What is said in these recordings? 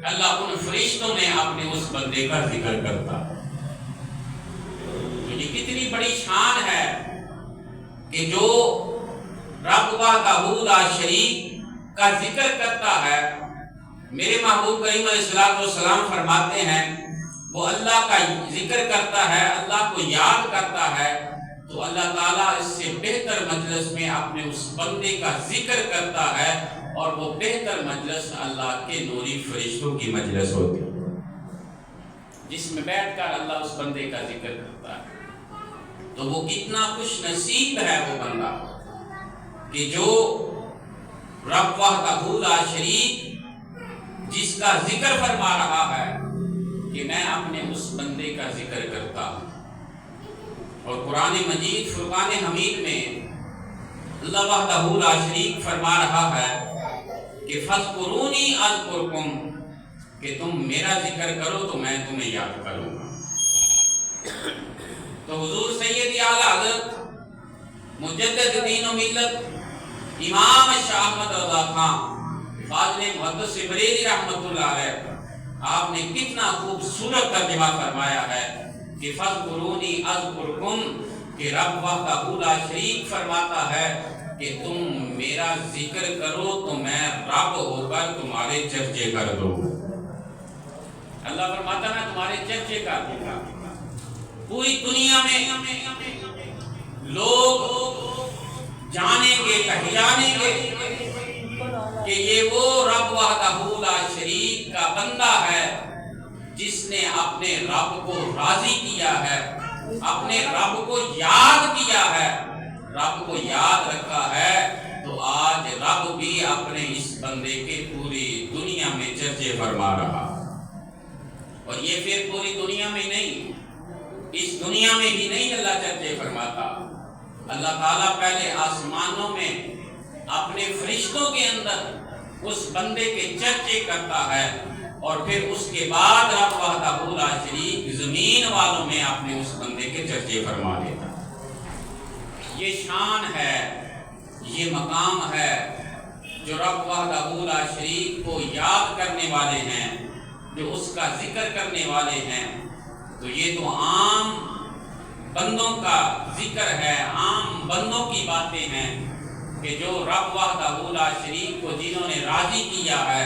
اللہ ان فرشتوں میں اپنے اس بندے کا ذکر کرتا ہے۔ یہ کتنی بڑی شان ہے کہ جو رب وحدہ لا شریک کا ذکر کرتا ہے۔ میرے محبوب کریم علیہ السلام فرماتے ہیں وہ اللہ کا ذکر کرتا ہے، اللہ کو یاد کرتا ہے تو اللہ تعالیٰ اس سے بہتر مجلس میں اپنے اس بندے کا ذکر کرتا ہے، اور وہ بہتر مجلس اللہ کے نوری فرشتوں کی مجلس ہوتی ہے جس میں بیٹھ کر اللہ اس بندے کا ذکر کرتا ہے۔ تو وہ کتنا خوش نصیب ہے وہ بندہ کہ جو رب وحدہ لا شریک جس کا ذکر فرما رہا ہے کہ میں اپنے اس بندے کا ذکر کرتا ہوں۔ اور قرآن مجید فرقان حمید میں اللہ وحدہ لا شریک فرما رہا ہے کہ فَاذْكُرُونِي أَذْكُرْكُمْ، کہ تم میرا ذکر کرو تو میں تمہیں یاد کروں گا۔ تو حضور سید اعلیٰ حضرت مجدد دین و ملت امام شاہ احمد رضا خان فاضل محدث بریلوی رحمۃ اللہ علیہ، آپ نے کتنا خوبصورت ترجمہ فرمایا ہے کہ فَاذْكُرُونِي أَذْكُرْكُمْ، کہ رب وحدہ لا شریک فرماتا ہے کہ تم میرا ذکر کرو تو میں رب ہو کر تمہارے چرچے کر دوں۔ اللہ فرماتا ہے تمہارے چرچے کر دوں گا۔ پوری دنیا میں لوگ جانیں گے، پہچانیں گے کہ یہ وہ رب وحدہ لا شریک کا بندہ ہے جس نے اپنے رب کو راضی کیا ہے، اپنے رب کو یاد کیا ہے، رب کو یاد رکھا ہے۔ تو آج رب بھی اپنے اس بندے کے پوری دنیا میں چرچے فرما رہا، اور یہ پھر پوری دنیا میں نہیں، اس دنیا میں بھی نہیں اللہ چرچے فرماتا۔ اللہ تعالیٰ پہلے آسمانوں میں اپنے فرشتوں کے اندر اس بندے کے چرچے کرتا ہے، اور پھر اس کے بعد رب وحدہ لا شریک زمین والوں میں اپنے اس بندے کے چرچے فرما دیتا۔ یہ شان ہے، یہ مقام ہے جو رب وحدہ لا شریک کو یاد کرنے والے ہیں، جو اس کا ذکر کرنے والے ہیں۔ تو یہ تو عام بندوں کا ذکر ہے، عام بندوں کی باتیں ہیں کہ جو رب وحدہ لا شریک کو جنہوں نے راضی کیا ہے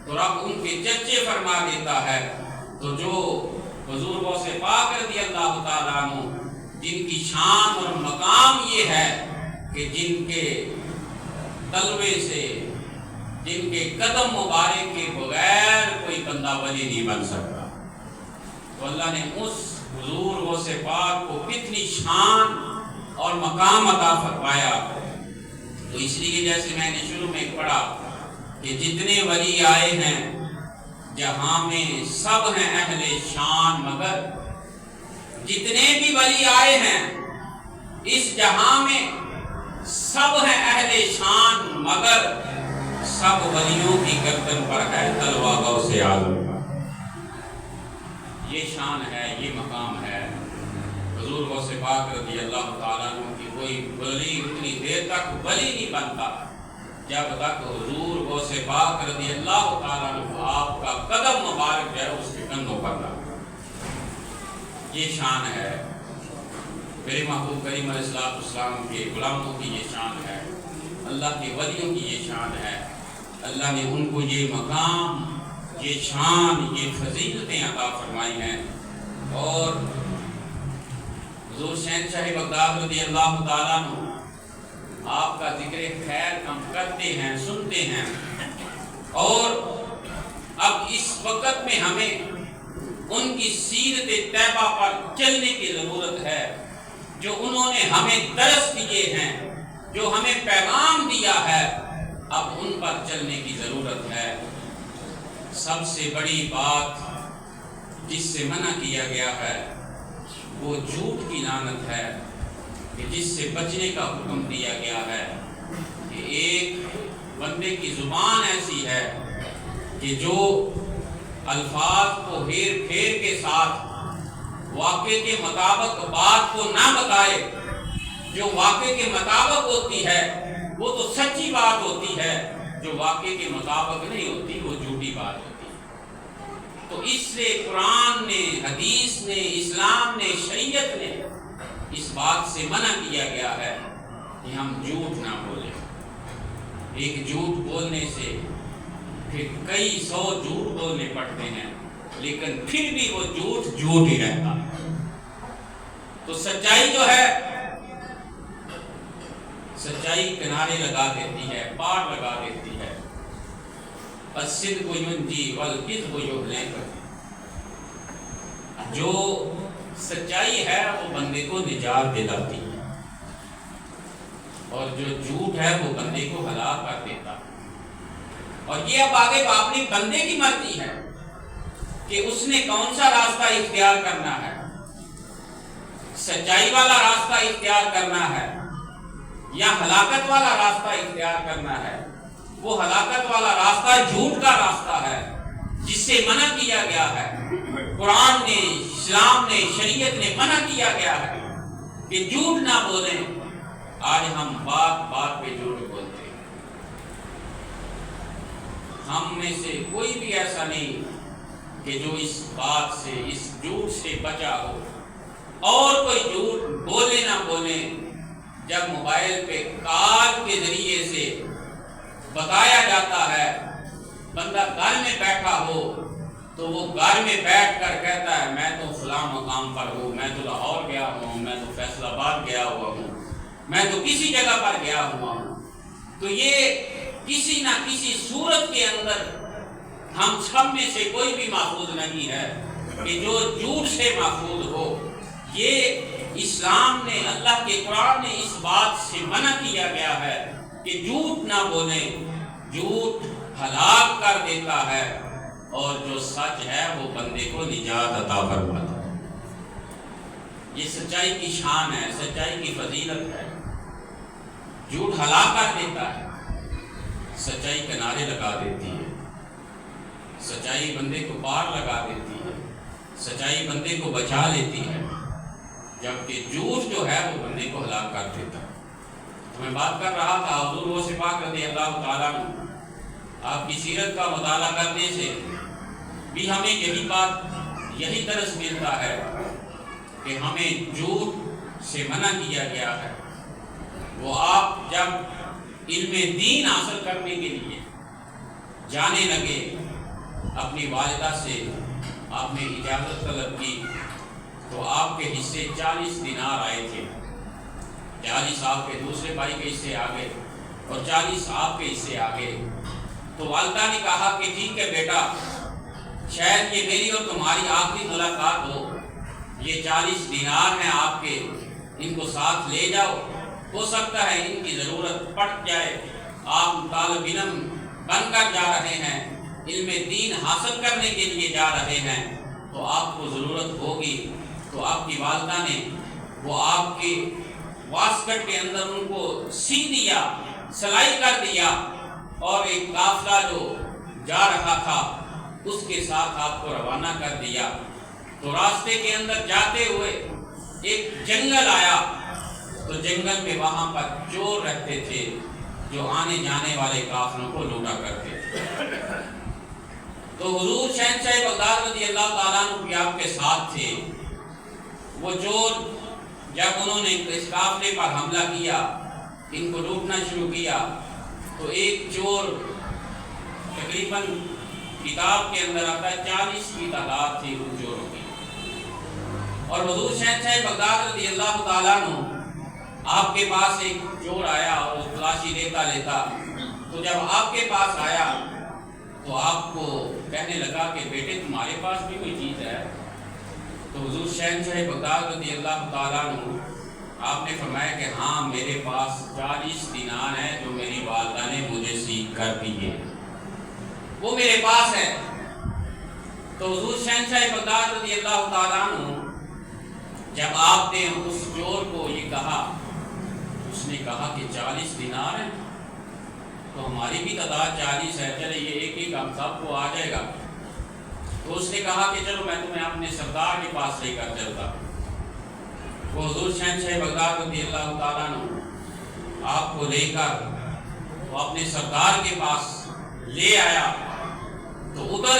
تو رب ان کے چرچے فرما دیتا ہے۔ تو جو حضور غوث پاک رضی اللہ تعالیٰ عنہ جن کی شان اور مقام یہ ہے کہ جن کے تلوے سے، جن کے قدم مبارک کے بغیر کوئی بندہ ولی نہیں بن سکتا، تو اللہ نے اس حضور غوث پاک کو کتنی شان اور مقام عطا فرمایا۔ تو اس لیے جیسے میں نے شروع میں پڑھا کہ جتنے ولی آئے ہیں جہاں میں سب ہیں اہل شان، مگر جتنے بھی ولی آئے ہیں اس جہاں میں سب ہیں اہل شان، مگر سب ولیوں کی گردن پر ہے تلوہ غوث اعظم کا۔ یہ شان ہے، یہ مقام ہے۔ حضور غوث پاک رضی اللہ تعالیٰ عنہ کی کوئی ولی اتنی دیر تک ولی نہیں بنتا جب تک حضور غوث پاک رضی اللہ تعالیٰ عنہ آپ کا قدم مبارک ہے اس کے کندھوں پر رہا۔ یہ شان ہے میرے محبوب کریم علیہ السلام کے غلاموں کی، یہ شان ہے اللہ کے ولیوں کی، یہ شان ہے۔ اللہ نے ان کو یہ مقام، یہ شان، یہ فضیلتیں عطا فرمائی ہیں۔ اور حضور شہنشاہ بغداد رضی اللہ تعالیٰ عنہ آپ کا ذکر خیر ہم کرتے ہیں، سنتے ہیں، اور اب اس وقت میں ہمیں ان کی سیرت طیبہ پر چلنے کی ضرورت ہے، جو انہوں نے ہمیں درس دیے ہیں، جو ہمیں پیغام دیا ہے، اب ان پر چلنے کی ضرورت ہے۔ سب سے بڑی بات جس سے منع کیا گیا ہے وہ جھوٹ کی لعنت ہے، کہ جس سے بچنے کا حکم دیا گیا ہے کہ ایک بندے کی زبان ایسی ہے کہ جو الفاظ کو ہیر پھیر کے ساتھ واقعے کے مطابق بات کو نہ بتائے، جو واقعے کے مطابق ہوتی ہے وہ تو سچی بات ہوتی ہے، جو واقعے کے مطابق نہیں ہوتی وہ جھوٹی بات ہوتی ہے۔ اس سے قرآن نے، حدیث نے، اسلام نے، شریعت نے اس بات سے منع کیا گیا ہے کہ ہم جھوٹ نہ بولیں۔ ایک جھوٹ بولنے سے پھر کئی سو جھوٹ بولنے پڑتے ہیں، لیکن پھر بھی وہ جھوٹ جھوٹ ہی رہتا ہے۔ تو سچائی جو ہے، سچائی کنارے لگا دیتی ہے، پار لگا دیتی ہے۔ الصدق ینجی والکذب یہلک۔ جو سچائی ہے وہ بندے کو نجات دلاتی ہے، اور جو جھوٹ ہے وہ بندے کو ہلاک کر دیتا ہے۔ اور یہ اب آگے اپنے بندے کی مرضی ہے کہ اس نے کون سا راستہ اختیار کرنا ہے، سچائی والا راستہ اختیار کرنا ہے یا ہلاکت والا راستہ اختیار کرنا ہے۔ وہ ہلاکت والا راستہ جھوٹ کا راستہ ہے، جس سے منع کیا گیا ہے۔ قرآن نے، اسلام نے، شریعت نے منع کیا گیا ہے کہ جھوٹ نہ بولیں۔ آج ہم بات بات پہ جھوٹ بولتے ہیں۔ ہم میں سے کوئی بھی ایسا نہیں کہ جو اس بات سے، اس جھوٹ سے بچا ہو۔ اور کوئی جھوٹ بولے نہ بولے، جب موبائل پہ کال کے ذریعے سے بتایا جاتا ہے، بندہ گھر میں بیٹھا ہو تو وہ گھر میں بیٹھ کر کہتا ہے میں تو فلاں مقام پر ہوں، میں تو لاہور گیا ہوں، میں تو فیصل آباد گیا ہوا ہوں، میں تو کسی جگہ پر گیا ہوا ہوں۔ تو یہ کسی نہ کسی صورت کے اندر ہم سب میں سے کوئی بھی محفوظ نہیں ہے کہ جو جھوٹ سے محفوظ ہو۔ یہ اسلام نے، اللہ کے قرآن نے اس بات سے منع کیا گیا ہے کہ جھوٹ نہ بولیں۔ جھوٹ ہلاک کر دیتا ہے، اور جو سچ ہے وہ بندے کو نجات عطا فرماتا ہے۔ یہ سچائی کی شان ہے، سچائی کی فضیلت ہے۔ جھوٹ ہلاک کر دیتا ہے، سچائی کنارے لگا دیتی ہے، سچائی بندے کو پار لگا دیتی ہے، سچائی بندے کو بچا لیتی ہے، جبکہ جھوٹ جو ہے وہ بندے کو ہلاک کر دیتا ہے۔ تو میں بات کر رہا تھا حضور غوث پاک رضی اللہ تعالیٰ عنہ، آپ کی سیرت کا مطالعہ کرنے سے بھی ہمیں یہی بات، یہی درس ملتا ہے کہ ہمیں جھوٹ سے منع کیا گیا ہے۔ وہ آپ جب علم دین حاصل کرنے کے لیے جانے لگے، اپنی والدہ سے آپ نے اجازت طلب کی، تو آپ کے حصے 40 دینار آئے تھے۔ 40 آپ کے دوسرے بھائی کے حصے آگے اور 40 آپ کے حصے آگے۔ تو والدہ نے کہا کہ ٹھیک ہے بیٹا، شاید یہ میری اور تمہاری آخری ملاقات ہو، یہ 40 دینار ہیں آپ کے، ان کو ساتھ لے جاؤ، ہو سکتا ہے ان کی ضرورت پڑ جائے۔ آپ طالب علم بن کر جا رہے ہیں، علم دین حاصل کرنے کے لیے جا رہے ہیں، تو آپ کو ضرورت ہوگی۔ تو آپ کی والدہ نے وہ آپ کے واسکٹ کے اندر ان کو سی دیا، سلائی کر دیا، اور ایک قافلہ جو جا رہا تھا اس کے ساتھ آپ کو روانہ کر دیا۔ تو راستے کے اندر جاتے ہوئے ایک جنگل آیا، تو جنگل میں وہاں پر چور رہتے تھے جو آنے جانے والے قافلوں کو لوٹا کرتے تھے۔ تو حضور شہنشاہ بغداد رضی اللہ تعالیٰ عنہ بھی آپ کے ساتھ تھے۔ وہ چور جب انہوں نے اس قافلے پر حملہ کیا، ان کو لوٹنا شروع کیا، تو ایک چور تقریباً کتاب کے اندر آتا ہے 40 کی تعداد تھی ان چوروں کی، اور حضور شہنشاہ بغداد رضی اللہ تعالیٰ عنہ آپ کے پاس ایک چور آیا اور اس تلاشی لیتا، تو جب آپ کے پاس آیا تو آپ کو کہنے لگا کہ بیٹے تمہارے پاس بھی کوئی چیز ہے؟ تو حضور شہنشاہ بغداد رضی اللہ تعالیٰ عنہ آپ نے فرمایا کہ ہاں میرے پاس 40 دینار ہیں جو میری والدہ نے مجھے سیکھ کر دیے، وہ میرے پاس ہے۔ تو حضور شہنشاہ بغداد رضی اللہ تعالیٰ عنہ جب آپ نے اس چور کو یہ کہا، اس نے کہا کہ 40 دینار ہیں تو ہماری بھی تعداد 40 ہے، چلے یہ ایک ہم سب کو آ جائے گا۔ تو اس نے کہا کہ چلو میں تمہیں اپنے سردار کے پاس لے کر چلتا۔ وہ حضور شہنشاہ بغداد رضی اللہ تعالیٰ عنہ آپ کو لے کر وہ اپنے سردار کے پاس لے آیا، تو ادھر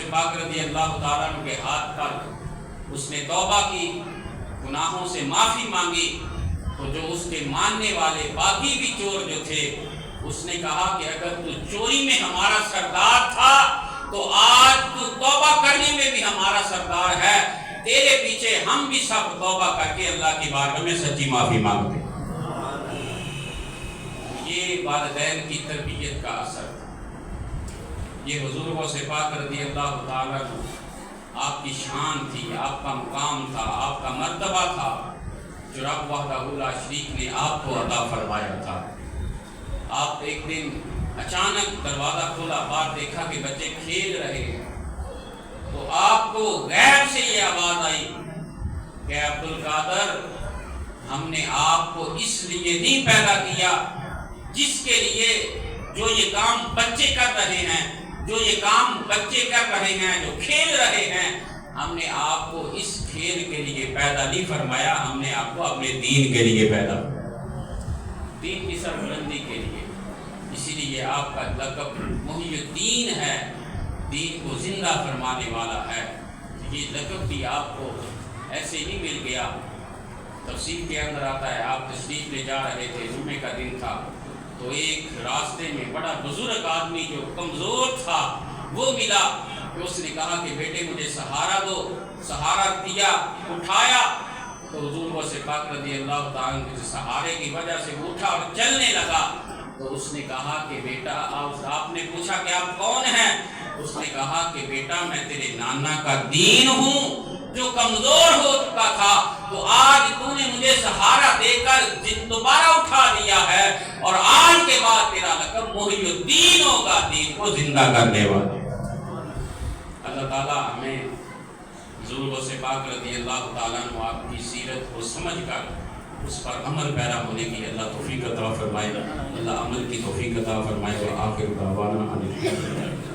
غوث پاک رضی اللہ تعالیٰ عنہ کے ہاتھ پر اس نے توبہ کی، گناہوں سے معافی مانگی، تو جو اس کے ماننے والے باقی بھی چور جو تھے، اس نے کہا کہ اگر تو چوری میں ہمارا سردار تھا تو آج تو توبہ کرنے میں بھی ہمارا سردار ہے، تیرے پیچھے ہم بھی سب توبہ کر کے اللہ کی بارگاہ میں سچی معافی مانگتے ہیں۔ یہ والدین کی تربیت کا اثر تھا۔ یہ حضور غوث پاک رضی اللہ تعالیٰ عنہ آپ کی شان تھی، آپ کا مقام تھا، آپ کا مرتبہ تھا، جو رب وحدہ لا شریک نے آپ کو عطا فرمایا تھا۔ آپ ایک دن اچانک دروازہ کھولا، باہر دیکھا کہ بچے کھیل رہے ہیں، تو آپ کو غیب سے یہ آواز آئی کہ عبد القادر، ہم نے آپ کو اس لیے نہیں پیدا کیا جس کے لیے جو یہ کام بچے کر رہے ہیں، جو یہ کام بچے کر رہے ہیں، جو کھیل رہے ہیں، ہم نے آپ کو اس کھیل کے لیے پیدا نہیں فرمایا، ہم نے آپ کو اپنے دین کے لیے پیدا فرمایا، دین کی سربلندی کے لیے۔ اسی لیے آپ کا لقب محی الدین ہے، دین کو زندہ فرمانے والا ہے۔ یہ لقب بھی آپ کو ایسے ہی مل گیا۔ تفسیر کے اندر آتا ہے، آپ تشریف لے جا رہے تھے، جمعے کا دن تھا، تو ایک راستے میں بڑا بزرگ آدمی جو کمزور تھا وہ ملا، کہ اس نے کہا کہ بیٹے مجھے سہارا دو، سہارا دیا، اٹھایا، تو حضور غوث پاک رضی اللہ تعالیٰ کے سہارے کی وجہ سے وہ اٹھا اور چلنے لگا۔ تو اس نے کہا کہ بیٹا، آپ نے پوچھا کہ آپ کون ہیں؟ اس نے کہا کہ بیٹا میں تیرے نانا کا دین ہوں جو کمزور ہو چکا تھا، تو آج تو نے مجھے سہارا دے کر دوبارہ اٹھا دیا ہے، اور آج کے بعد تیرا لقب محی الدین ہوگا، دین کو زندہ کرنے والا۔ اللہ تعالیٰ ہمیں حضور غوث پاک رضی اللہ تعالیٰ عنہ آپ کی سیرت کو سمجھ کر اس پر عمل پیرا ہونے کی اللہ توفیق عطا فرمائے، اللہ عمل کی توفیق عطا فرمائے۔ وآخر دعوانا ان الحمد للہ۔